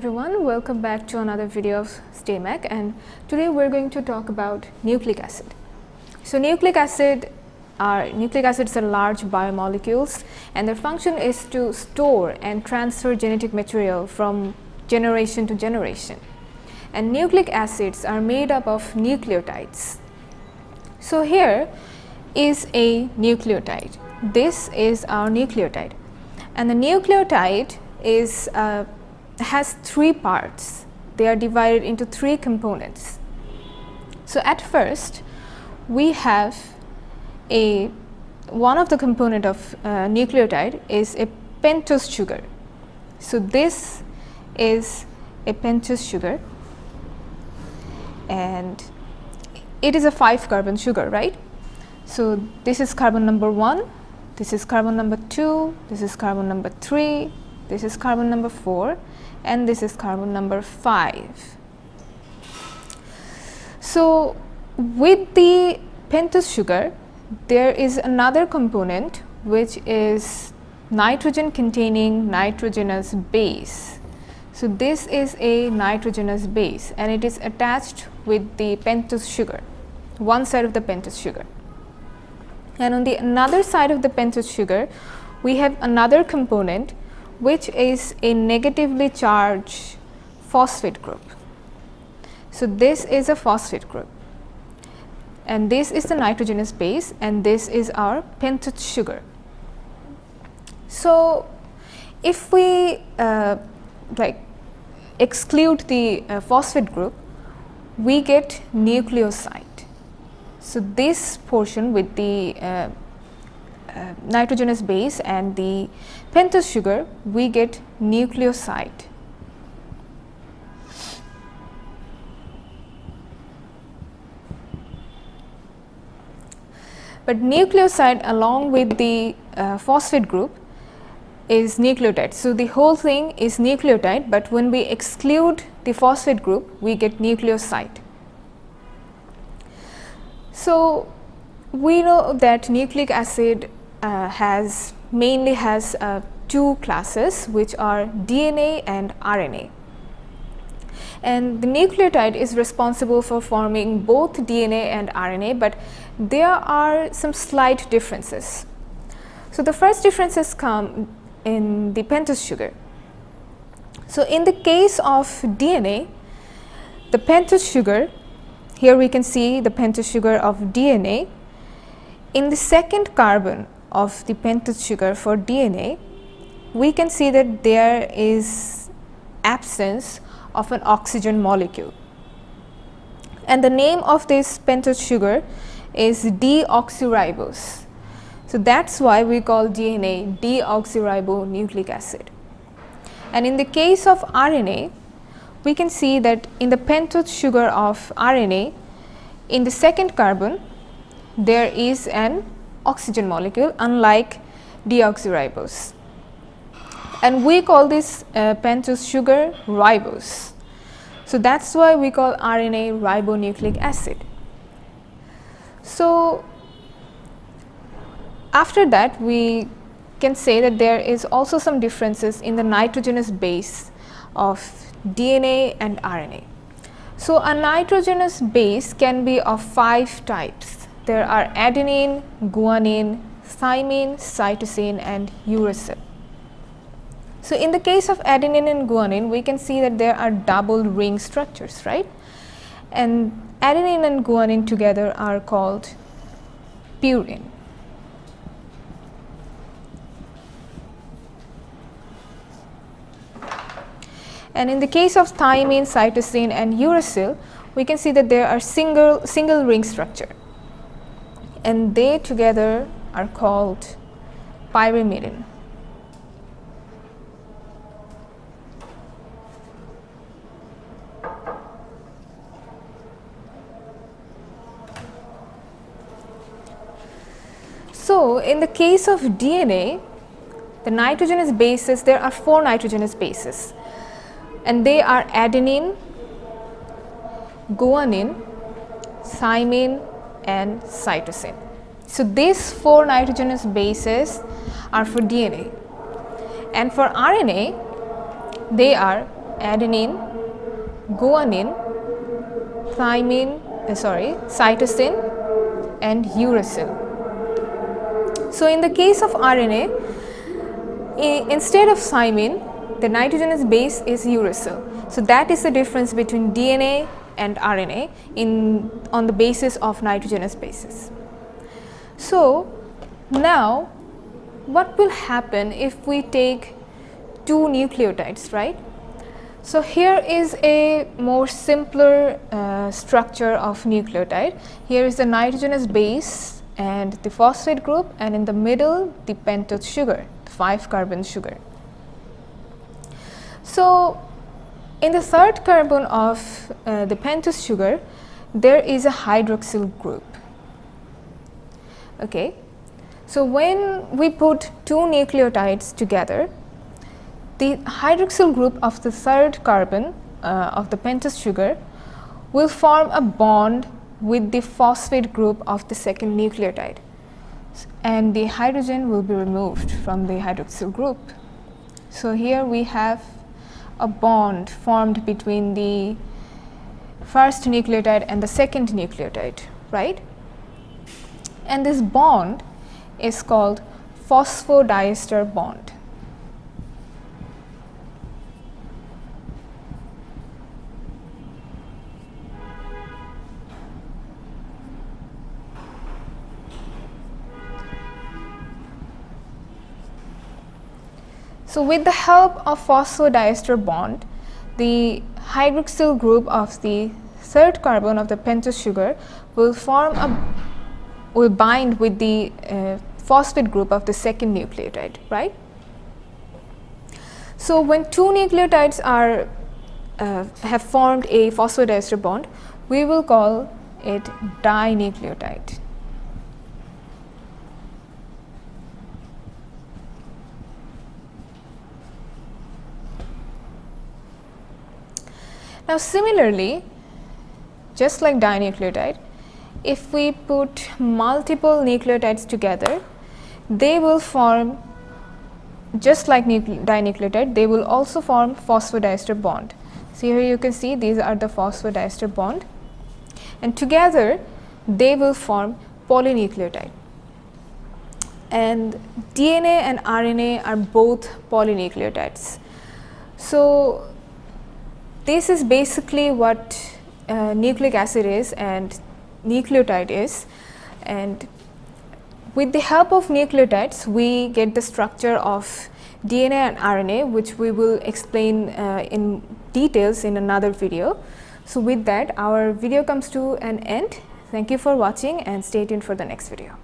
everyone, welcome back to another video of STEMAC, and today we're going to talk about nucleic acid. So nucleic acids are large biomolecules, and their function is to store and transfer genetic material from generation to generation. And nucleic acids are made up of nucleotides. So here is a nucleotide. This is our nucleotide, and the nucleotide has three parts. They are divided into three components. So at first we have one of the component of nucleotide is a pentose sugar. So this is a pentose sugar, and it is a 5-carbon sugar, right? So this is carbon number 1, this is carbon number 2, this is carbon number 3, this is carbon number 4, and this is carbon number 5. So with the pentose sugar, there is another component which is nitrogen containing nitrogenous base. So this is a nitrogenous base, and it is attached with the pentose sugar, one side of the pentose sugar. And on the another side of the pentose sugar, we have another component which is a negatively charged phosphate group. So this is a phosphate group, and this is the nitrogenous base, and this is our pentose sugar. So if we exclude the phosphate group, we get nucleoside. So this portion with the nitrogenous base and the pentose sugar, we get nucleoside. But nucleoside along with the phosphate group is nucleotide. So the whole thing is nucleotide, but when we exclude the phosphate group, we get nucleoside. So we know that nucleic acid mainly has two classes, which are DNA and RNA. And the nucleotide is responsible for forming both DNA and RNA, but there are some slight differences. So the first differences come in the pentose sugar. So in the case of DNA, the pentose sugar, here we can see the pentose sugar of DNA. In the second carbon of the pentose sugar for DNA, we can see that there is absence of an oxygen molecule, and the name of this pentose sugar is deoxyribose. So that's why we call DNA deoxyribonucleic acid. And in the case of RNA, we can see that in the pentose sugar of RNA, in the second carbon there is an oxygen molecule, unlike deoxyribose, and we call this pentose sugar ribose. So that's why we call RNA ribonucleic acid. So after that, we can say that there is also some differences in the nitrogenous base of DNA and RNA. So a nitrogenous base can be of 5 types. There are adenine, guanine, thymine, cytosine, and uracil. So in the case of adenine and guanine, we can see that there are double ring structures, right? And adenine and guanine together are called purine. And in the case of thymine, cytosine, and uracil, we can see that there are single ring structure, and they together are called pyrimidine. So in the case of DNA, the nitrogenous bases, there are 4 nitrogenous bases, and they are adenine, guanine, thymine, and cytosine. So these 4 nitrogenous bases are for DNA, and for RNA they are adenine, guanine, cytosine and uracil. So in the case of RNA, instead of thymine, the nitrogenous base is uracil. So that is the difference between DNA and RNA on the basis of nitrogenous bases. So now what will happen if we take two nucleotides, right? So here is a more simpler structure of nucleotide. Here is the nitrogenous base and the phosphate group, and in the middle the pentose sugar, 5-carbon sugar. So in the third carbon of the pentose sugar, there is a hydroxyl group. Okay, so when we put two nucleotides together, the hydroxyl group of the third carbon of the pentose sugar will form a bond with the phosphate group of the second nucleotide, and the hydrogen will be removed from the hydroxyl group. So here we have a bond formed between the first nucleotide and the second nucleotide, right? And this bond is called phosphodiester bond. So with the help of phosphodiester bond, the hydroxyl group of the third carbon of the pentose sugar will bind with the phosphate group of the second nucleotide, right? So when two nucleotides have formed a phosphodiester bond, we will call it dinucleotide. Now similarly, just like dinucleotide, if we put multiple nucleotides together, they will form, just like dinucleotide, they will also form phosphodiester bond. So here you can see these are the phosphodiester bond, and together they will form polynucleotide. And DNA and RNA are both polynucleotides. So this is basically what nucleic acid is and nucleotide is, and with the help of nucleotides we get the structure of DNA and RNA, which we will explain in details in another video. So with that, our video comes to an end. Thank you for watching and stay tuned for the next video.